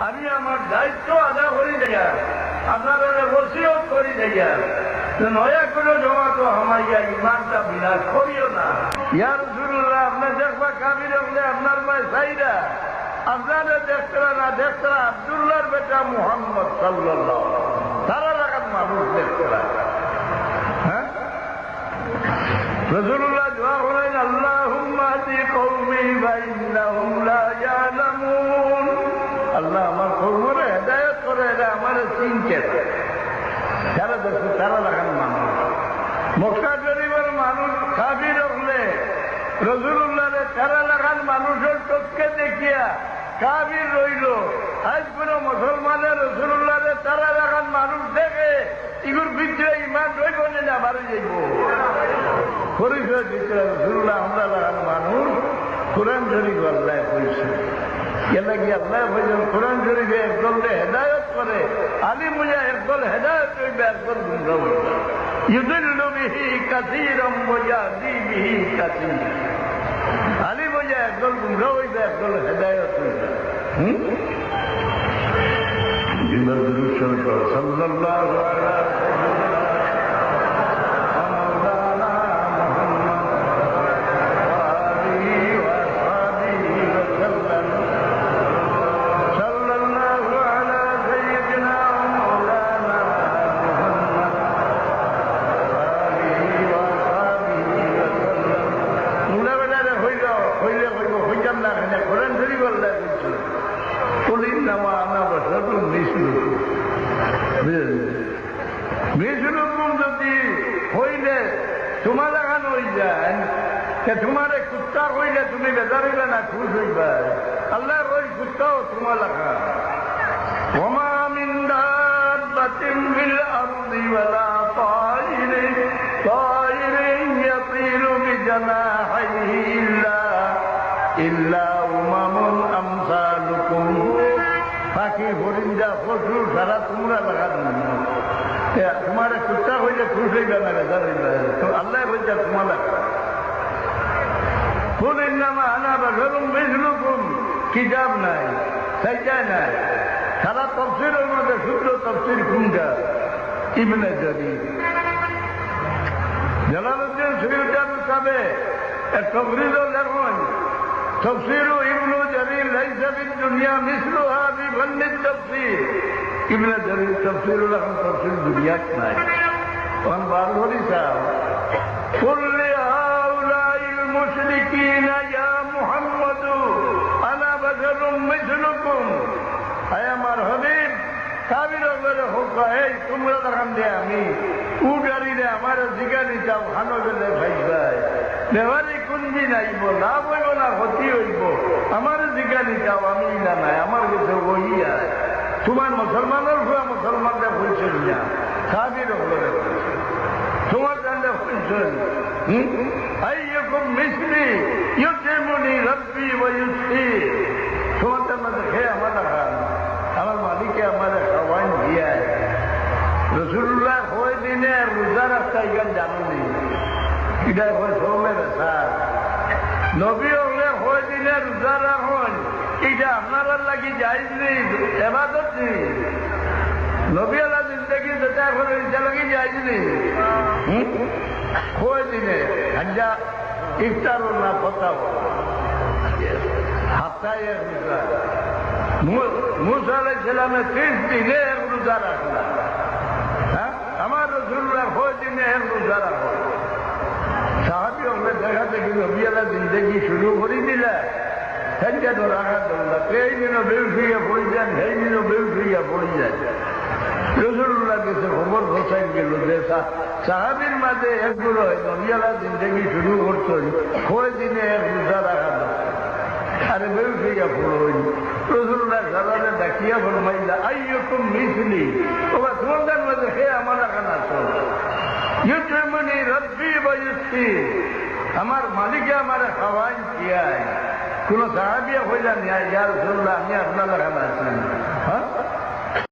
আমি আমার দায়িত্ব আদা করি দিয়া আপনারা ওসিয়ত করি দিয়া নয়া করে জমা তো আমাইয়া ইমানটা বিনাশ করিও না। ইয়া রাসূলুল্লাহ, আপনি দেখবা কাবির হলে আপনার মায় চাইরা আপনারা দেখতরা না দেখতরা আব্দুল্লাহর বেটা মুহাম্মদ সাল্লাল্লাহু তারা লাগাত মানুষ দেখতরা। হ্যাঁ, রাসূলুল্লাহ দোয়া করেন, আল্লাহুম্মা হাদি কওমি ফাইন্নাহুম লা ইয়ালামুন। আল্লাহ আমার কওমরে হেদায়েত করে, এরা আমার চিনতে যারা দেখছে তারা লাগান মানুষ। মক্কা শরীফের মানুষ কাফির হলে রাসূলুল্লাহরে তারা লাগান মানুষের চোখকে দেখিয়া কাফির রইল। আজ কোন মুসলমানের রাসূলুল্লাহরে তারা লাগান মানুষ দেখে ইগুর ভিতরে ইমান রইব না, বাড়ি যাইব। পরিচয় দিতে রাসূলুল্লাহ আমরা লাগান মানুষ কোরআন শরীফ আল্লাহ কইছে। কেলা কি আল্লাহ বলছেন কোরআন শরীফে একদলকে হেদায়ত করে, আলী মুজা একদল হেদায়ত হইবে, একদল গুমরাহ হইবে। ইউদিল্লু বিহি কাসীরাম ওয়া ইয়াহদি বিহি কাসীরা। আলী মুজা একদল গুমরাহ হইবে, একদল হেদায়ত হইবে। জিন্দার দুরূদ শরীফ সাল্লাল্লাহু আলাইহি তোমার লাগানো হয়ে যায়, তোমার কুত্তা হইলে তুমি বেজার হইলে না, খুশ হইবা। আল্লাহর ওই কুত্তাও তোমার লাগা। ওমা মিন দাব্বাতিন ফিল আরদি ওয়ালা তায়রিন ইয়াতিরু বিজানাহিহি ইল্লা উমামুন আমসালুকুম। পাখি হরিণা পশু সারা তোমরা লাগানো। তোমার কুত্তা হইলে খুশ হইবে না, বেজার হইবে। তো আল্লাহ বলছে তোমার লাগা। কুল ইন্নামা আনা বাশারুম মিসলুকুম, কিতাব নাই, সাইজা নাই। সারা তাফসীরের মধ্যে শুদ্ধ তাফসীর কোনটা? ইবনে জারীর। জালালউদ্দিন সুয়ুতী সাহেব এক তাফসীরও লেখেন, তাফসীরু ইবনে জারীর লাইসা ফিদ দুনিয়া মিসলুহা বিফান্নি তাফসীর। ইবনে জারীর তাফসীরুল এখন তাফসীর দুনিয়াত নাই। কোন বারহরি সাহেব কুল্লি হাউলাইল মুশরিকিনা ইয়া মুহাম্মাদু আনা বাশারুম মিসলুকুম। আয় আমার হাবিব, কাবির বলে হোক, এই তোমরা দেখান দে আমি উগারিরে আমার জিগানি যাও খানো গেলে ভাইবাই নেওয়ারি কুঞ্জি নাইব, লাভ হইব না ক্ষতি হইব। আমার জিগানি যাও, আমি না নাই, আমার কাছে ওই আয়। তোমার মুসলমানের ভুয়া মুসলমানরা বলছেন না, কাবির বলে তোমার জানলে বলছেন আইয়ুকুম মিসলি ইউতিমুনি রাব্বি ওয়া ইউসকি। তোমাদের মধ্যে খেয়ে আমার খান, আমার মালিকে আমার খাওয়ান দিয়া। রাসূলুল্লাহ কয় দিনে রোজা রাখতে গেল জানুনি, এটা হয় সৌমের স্যার। নবী হলে কয় দিনে রোজা রাখুন, এটা আপনারা লাগি জায়েজ নেই, ইবাদত নেই। নবী আল্লাহ জিন্দগি যেটা এখন এটা লাগি জায়েজ নেই। কয় দিনে হাজা ইফতার না ফতাও হাফতায় এক রোজা। মুসা আলাইহিস সালামের 30 দিনে এক রোজা রাখলাম। হ্যাঁ, আমার রাসূলুল্লাহ কয় দিনে এক রোজা রাখো। সাহাবী হলে দেখা দেখি নবী আল্লাহ জিন্দগি শুরু করে দিলা, সেটা তো রাখা দৌড়া। এই দিনও বেউফিয়া পড়ে যান, সেই দিনও বেউফিয়া পড়ে যায়। রাসূলুল্লাহ কাছে খবর পৌঁছাই গেল যে সাহাবীর মাঝে একগুলো নবী আল্লাহ জিন্দগি শুরু করছেন, কয় দিনে এক রোজা রাখা দরকার। আরে বেউফিয়া পড়ো। রাসূলুল্লাহ সালাতে ডাকিয়া ফরমাইলা আইয়ুকুম মিসলি, ওবা তোমাদের মধ্যে হে আমার লাগান আছো। ইউতিমুনি রাব্বি ওয়া ইউসকি, আমার মালিকে আমার খাওয়ান কিয়ায়। কোন সাহাবিয়া হইলেন ইয়া রাসূলুল্লাহ, আমি আপনার লাগান আছি।